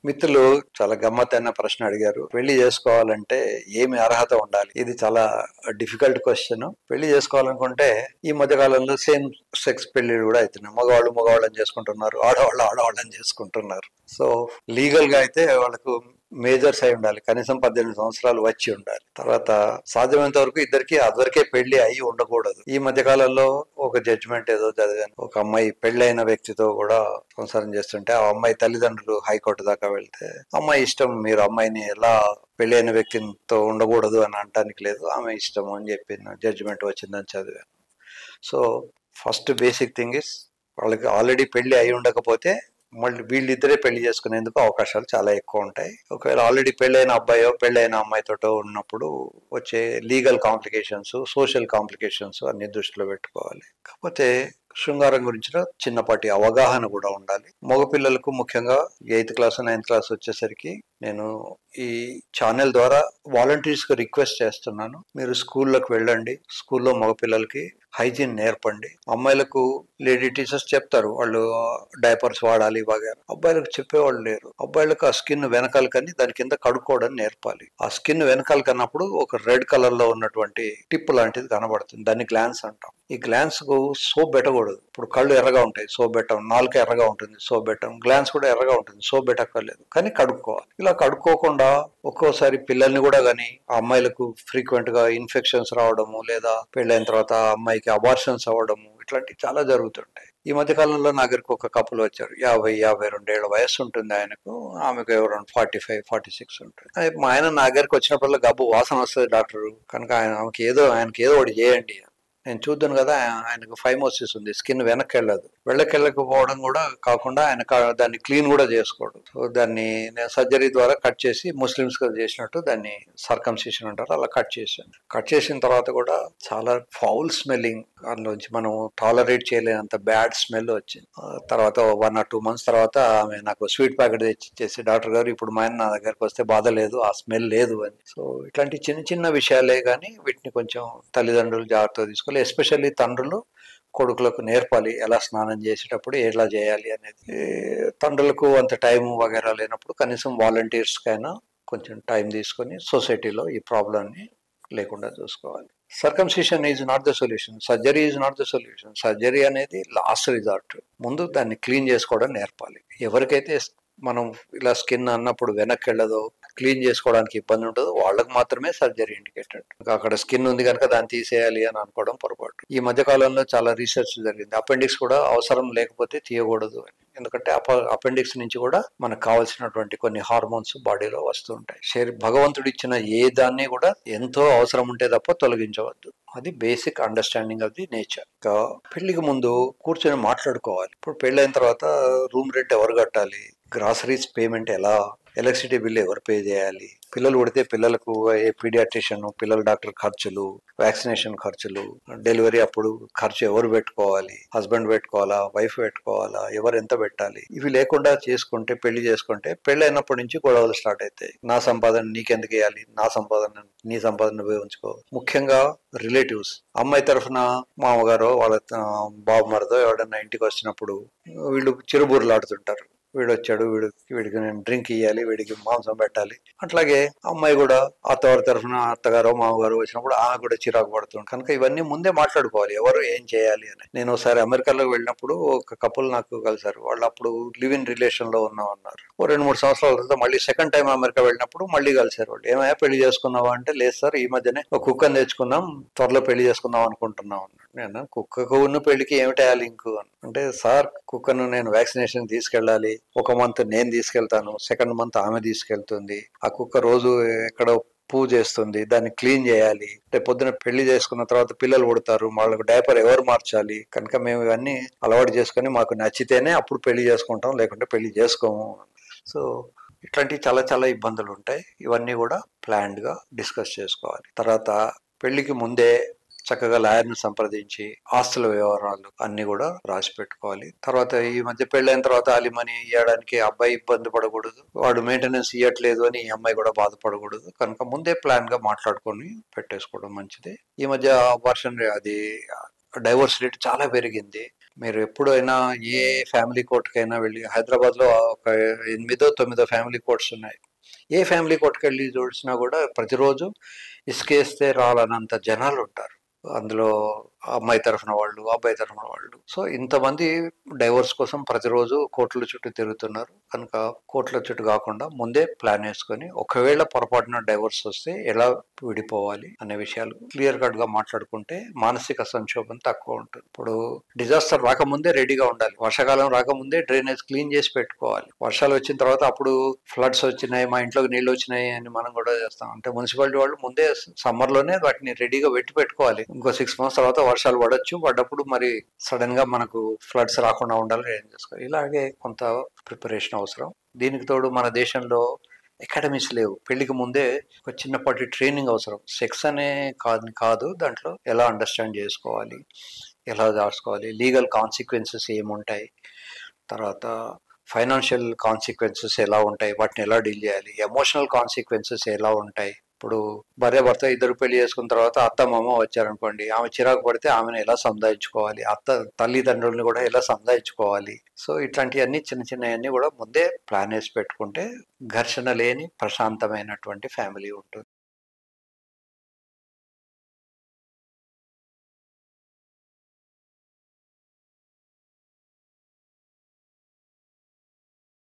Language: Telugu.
మిత్రులు చాలా గమ్మత్తైన ప్రశ్న అడిగారు. పెళ్లి చేసుకోవాలంటే ఏమి అర్హత ఉండాలి? ఇది చాలా డిఫికల్ట్ క్వశ్చన్. పెళ్లి చేసుకోవాలనుకుంటే ఈ మధ్య కాలంలో సేమ్ సెక్స్ పెళ్లిళ్ళు కూడా అవుతున్నాయి. మగవాళ్ళు మగవాళ్ళని చేసుకుంటున్నారు, ఆడవాళ్ళు ఆడవాళ్ళని చేసుకుంటున్నారు. సో లీగల్ గా అయితే వాళ్ళకు మేజర్స్ అయి ఉండాలి, కనీసం 18 సంవత్సరాలు వచ్చి ఉండాలి. తర్వాత సాధ్యమైనంత వరకు ఇద్దరికి అదివరకే పెళ్లి అయి ఉండకూడదు. ఈ మధ్య కాలంలో ఒక జడ్జిమెంట్ ఏదో చదివాను, ఒక అమ్మాయి పెళ్ళైన వ్యక్తితో కూడా సంసారం చేస్తుంటే ఆ అమ్మాయి తల్లిదండ్రులు హైకోర్టు దాకా వెళ్తే అమ్మాయి ఇష్టం, మీరు అమ్మాయిని ఎలా పెళ్ళైన వ్యక్తితో ఉండకూడదు అని అనటానికి లేదు, ఆమె ఇష్టం అని చెప్పిన జడ్జిమెంట్ వచ్చిందని చదివాను. So first basic thing is, వాళ్ళకి ఆల్రెడీ పెళ్లి అయి ఉండకపోతే మళ్ళీ వీళ్ళిద్దరే పెళ్లి చేసుకునేందుకు అవకాశాలు చాలా ఎక్కువ ఉంటాయి. ఒకవేళ ఆల్రెడీ పెళ్ళైన అబ్బాయో పెళ్ళైన అమ్మాయితోటో ఉన్నప్పుడు వచ్చే లీగల్ కాంప్లికేషన్స్, సోషల్ కాంప్లికేషన్స్ అన్ని దృష్టిలో పెట్టుకోవాలి. కాకపోతే శృంగారం గురించిన చిన్నపాటి అవగాహన కూడా ఉండాలి. మగపిల్లలకు ముఖ్యంగా 8th క్లాస్ 9th క్లాస్ వచ్చేసరికి నేను ఈ ఛానల్ ద్వారా వాలంటీర్స్ కి రిక్వెస్ట్ చేస్తున్నాను, మీరు స్కూల్లోకి వెళ్ళండి, స్కూల్లో మగపిల్లలకి హైజీన్ నేర్పండి. అమ్మాయిలకు లేడీ టీచర్స్ చెప్తారు వాళ్ళు డైపర్స్ వాడాలి వగేరా, అబ్బాయిలకు చెప్పేవాళ్ళు లేరు. అబ్బాయిలకు ఆ స్కిన్ వెనకాల కని దాని కింద కడుక్కోవడం నేర్పాలి. ఆ స్కిన్ వెనకాల కన్నప్పుడు ఒక రెడ్ కలర్ లో ఉన్నటువంటి టిప్ లాంటిది కనబడుతుంది, దాన్ని గ్లాన్స్ అంటాం. ఈ గ్లాన్స్ కు సోప్ పెట్టకూడదు. ఇప్పుడు కళ్ళు ఎర్రగా ఉంటాయి, సోప్ పెట్టం. నాలుక ఎర్రగా ఉంటుంది, సోప్ పెట్టం. గ్లాన్స్ కూడా ఎర్రగా ఉంటుంది, సోప్ పెట్టక్కర్లేదు, కానీ కడుక్కోవాలి. ఇలా కడుక్కోకుండా ఒక్కోసారి పిల్లల్ని కూడా కానీ ఆ అమ్మాయిలకు ఫ్రీక్వెంట్ గా ఇన్ఫెక్షన్స్ రావడము, లేదా పెళ్ళైన తర్వాత ఆ అమ్మాయికి అబార్షన్స్ అవ్వడము, ఇట్లాంటివి చాలా జరుగుతుంటాయి. ఈ మధ్య కాలంలో నా దగ్గరకు ఒక కపుల్ వచ్చారు. 50-52 ఏళ్ల వయస్సు ఉంటుంది ఆయనకు, ఆమెకు ఎవరైనా 45-46 ఉంటుంది. మా ఆయన నా దగ్గరకు వచ్చినప్పుడల్లా గబ్బు వాసన వస్తుంది డాక్టర్, కనుక ఆయనకి ఏదో ఒకటి చేయండి. నేను చూద్దాను కదా, ఆయనకు ఫైమోసిస్ ఉంది, స్కిన్ వెనక్కి వెళ్ళదు. వెళ్ళకపోవడం కూడా కాకుండా ఆయన దాన్ని క్లీన్ కూడా చేసుకోడు. సో దాన్ని నేను సర్జరీ ద్వారా కట్ చేసి, ముస్లిమ్స్ చేసినట్టు దాన్ని సర్కంసిషన్ అంటారు, అలా కట్ చేశాను. కట్ చేసిన తర్వాత కూడా చాలా ఫౌల్ స్మెల్లింగ్, అందులోంచి మనం టాలరేట్ చేయలేనంత బ్యాడ్ స్మెల్ వచ్చింది. తర్వాత 1 or 2 months తర్వాత ఆమె నాకు స్వీట్ ప్యాకెట్ తెచ్చి డాక్టర్ గారు ఇప్పుడు మా ఆయన నా దగ్గరకు వస్తే బాధ లేదు, ఆ స్మెల్ లేదు అని. సో ఇట్లాంటి చిన్న చిన్న విషయాలే కానీ వీటిని కొంచెం తల్లిదండ్రులు జాగ్రత్తగా తీసుకోవాలి. ఎస్పెషల్లీ తండ్రులు కొడుకులకు నేర్పాలి ఎలా స్నానం చేసేటప్పుడు ఎలా చేయాలి అనేది. తండ్రులకు అంత టైం వగేరా లేనప్పుడు కనీసం వాలంటీర్స్ కైనా కొంచెం టైం తీసుకొని సొసైటీలో ఈ ప్రాబ్లంని లేకుండా చూసుకోవాలి. Circumcision is not the solution, surgery is not the solution. Surgery అనేది లాస్ట్ రిజార్ట్. ముందు దాన్ని క్లీన్ చేసుకోవడం నేర్పాలి. ఎవరికైతే మనం ఇలా స్కిన్ అన్నప్పుడు వెనక్కి వెళ్ళదో, క్లీన్ చేసుకోవడానికి ఇబ్బంది ఉంటుందో వాళ్ళకు మాత్రమే సర్జరీ ఇండికేటెడ్. అక్కడ స్కిన్ ఉంది కనుక దాన్ని తీసేయాలి అని అనుకోవడం పొరపాటు. ఈ మధ్య కాలంలో చాలా రీసెర్చ్ జరిగింది, అపెండిక్స్ కూడా అవసరం లేకపోతే తీయకూడదు అని. ఎందుకంటే అపెండిక్స్ నుంచి కూడా మనకు కావాల్సినటువంటి కొన్ని హార్మోన్స్ బాడీలో వస్తూ ఉంటాయి. భగవంతుడు ఇచ్చిన ఏ దాన్ని కూడా ఎంతో అవసరం ఉంటే తప్ప తొలగించవద్దు. అది basic understanding of the nature. ఇంకా పెళ్లికి ముందు కూర్చొని మాట్లాడుకోవాలి. ఇప్పుడు పెళ్ళైన తర్వాత రూమ్ రెంట్ ఎవరు కట్టాలి, గ్రాసరీస్ పేమెంట్ ఎలా, ఎలక్ట్రిసిటీ బిల్ ఎవరు పే చేయాలి, పిల్లలు పుడితే పిల్లలకు ఏ పీడియాట్రిషియన్, పిల్లల డాక్టర్ ఖర్చులు, వ్యాక్సినేషన్ ఖర్చులు, డెలివరీ అప్పుడు ఖర్చు ఎవరు పెట్టుకోవాలి, హస్బెండ్ పెట్టుకోవాలా, వైఫ్ పెట్టుకోవాలా, ఎవరు ఎంత పెట్టాలి, ఇవి లేకుండా పెళ్లి చేసుకుంటే పెళ్ళైనప్పటి నుంచి గొడవలు స్టార్ట్ అవుతాయి. నా సంపాదన నీకెందుకు వేయాలి, నా సంపాదన నీ సంపాదన ఉపయోగించుకో. ముఖ్యంగా రిలేటివ్స్, అమ్మాయి తరఫున మామగారో వాళ్ళ బాబుమరదో ఎవడన్నా ఇంటికి వచ్చినప్పుడు వీళ్ళు చిరుబుర్లాడుతుంటారు. వీడు వచ్చాడు, వీడికి నేను డ్రింక్ ఇవ్వాలి, వీడికి మాంసం పెట్టాలి. అట్లాగే అమ్మాయి కూడా అత్తవారి తరఫున అత్తగారో మామగారు వచ్చినప్పుడు ఆమె కూడా చిరాకు పడుతుంది. కనుక ఇవన్నీ ముందే మాట్లాడుకోవాలి ఎవరు ఏం చేయాలి అని. నేను ఒకసారి అమెరికాలో వెళ్ళినప్పుడు ఒక కపుల్ నాకు కలిసారు. వాళ్ళు అప్పుడు లివ్ ఇన్ రిలేషన్ లో ఉన్నామన్నారు. 2-3 సంవత్సరాల తర్వాత మళ్ళీ సెకండ్ టైం అమెరికా వెళ్ళినప్పుడు మళ్ళీ కలిసారు. వాళ్ళు ఏమయ్యా పెళ్లి చేసుకున్నావా అంటే, లేదు సార్ ఈ మధ్యనే ఒక కుక్కని తెచ్చుకున్నాం, త్వరలో పెళ్లి చేసుకుందాం అనుకుంటున్నాం అన్నాడు. నేను కుక్కకు ఉన్న పెళ్లికి ఏమిటా లింకు అంటే, సార్ కుక్కను నేను వ్యాక్సినేషన్ తీసుకెళ్ళాలి, 1 month నేను తీసుకెళ్తాను, 2nd month ఆమె తీసుకెళ్తుంది, ఆ కుక్క రోజు ఎక్కడో పూజ చేస్తుంది, దాన్ని క్లీన్ చేయాలి, రేపు పొద్దున పెళ్లి చేసుకున్న తర్వాత పిల్లలు పుడతారు, వాళ్ళకు డైపర్ ఎవరు మార్చాలి, కనుక మేము ఇవన్నీ అలవాటు చేసుకుని మాకు నచ్చితేనే అప్పుడు పెళ్లి చేసుకుంటాం, లేకుంటే పెళ్లి చేసుకోము. సో ఇట్లాంటివి చాలా చాలా ఇబ్బందులు ఉంటాయి. ఇవన్నీ కూడా ప్లాన్డ్ గా డిస్కస్ చేసుకోవాలి. తర్వాత పెళ్లికి ముందే చక్కగా లాయర్ను సంప్రదించి ఆస్తుల వివరాలు అన్ని కూడా రాసి పెట్టుకోవాలి. తర్వాత ఈ మధ్య పెళ్ళైన తర్వాత అలిమనీ ఇవ్వడానికి అబ్బాయి ఇబ్బంది పడకూడదు, వాడు మెయింటెనెన్స్ ఇవ్వట్లేదు అని ఈ అమ్మాయి కూడా బాధపడకూడదు. కనుక ముందే ప్లాన్ గా మాట్లాడుకొని పెట్టేసుకోవడం మంచిది. ఈ మధ్య వర్షన్ అది డైవోర్స్ రేట్ చాలా పెరిగింది. మీరు ఎప్పుడైనా ఏ ఫ్యామిలీ కోర్టుకైనా వెళ్ళి, హైదరాబాద్లో ఒక 8 9 ఫ్యామిలీ కోర్ట్స్ ఉన్నాయి. ఏ ఫ్యామిలీ కోర్టుకి వెళ్ళి చూసినా కూడా ప్రతిరోజు ఇసుకేస్తే రాలనంత జనాలు ఉంటారు. అందులో అమ్మాయి తరఫున వాళ్ళు, అబ్బాయి తరఫున వాళ్ళు. సో ఇంతమంది డైవోర్స్ కోసం ప్రతిరోజు కోర్టుల చుట్టూ తిరుగుతున్నారు కనుక కోర్టుల చుట్టూ కాకుండా ముందే ప్లాన్ వేసుకొని ఒకవేళ పొరపాటున డైవోర్స్ వస్తే ఎలా విడిపోవాలి అనే విషయాలు క్లియర్ కట్ గా మాట్లాడుకుంటే మానసిక సంక్షోభం తక్కువ ఉంటుంది. ఇప్పుడు డిజాస్టర్ రాకముందే రెడీగా ఉండాలి. వర్షాకాలం రాకముందే డ్రైనేజ్ క్లీన్ చేసి పెట్టుకోవాలి. వర్షాలు వచ్చిన తర్వాత అప్పుడు ఫ్లడ్స్ వచ్చినాయి, మా ఇంట్లోకి నీళ్ళు వచ్చినాయి అని మనం కూడా చేస్తాం. అంటే మున్సిపాలిటీ వాళ్ళు ముందే సమ్మర్ లోనే వాటిని రెడీగా పెట్టుకోవాలి. ఇంకో 6 months తర్వాత వర్షాలు పడొచ్చు, పడ్డప్పుడు మరి సడన్ గా మనకు ఫ్లడ్స్ రాకుండా ఉండాలి, ఏం చేసుకోవాలి. ఇలాగే కొంత ప్రిపరేషన్ అవసరం. దీనికి తోడు మన దేశంలో అకాడమీస్ లేవు. పెళ్లికి ముందే ఒక చిన్నపాటి ట్రైనింగ్ అవసరం. సెక్స్ అనే కాదు దాంట్లో ఎలా అండర్స్టాండ్ చేసుకోవాలి, ఎలా దాచుకోవాలి, లీగల్ కాన్సిక్వెన్సెస్ ఏముంటాయి, తర్వాత ఫైనాన్షియల్ కాన్సిక్వెన్సెస్ ఎలా ఉంటాయి, వాటిని ఎలా డీల్ చేయాలి, ఎమోషనల్ కాన్సిక్వెన్సెస్ ఎలా ఉంటాయి. ఇప్పుడు భార్యాభర్త ఇద్దరు పెళ్లి చేసుకున్న తర్వాత అత్త మామ వచ్చారనుకోండి, ఆమె చిరాకు పడితే ఆమెను ఎలా సంధాయించుకోవాలి, తల్లిదండ్రులను కూడా ఎలా సంధాయించుకోవాలి. సో ఇట్లాంటివన్నీ చిన్నవన్నీ కూడా ముందే ప్లాన్ వేసి పెట్టుకుంటే ఘర్షణ లేని ప్రశాంతమైనటువంటి ఫ్యామిలీ ఉంటుంది.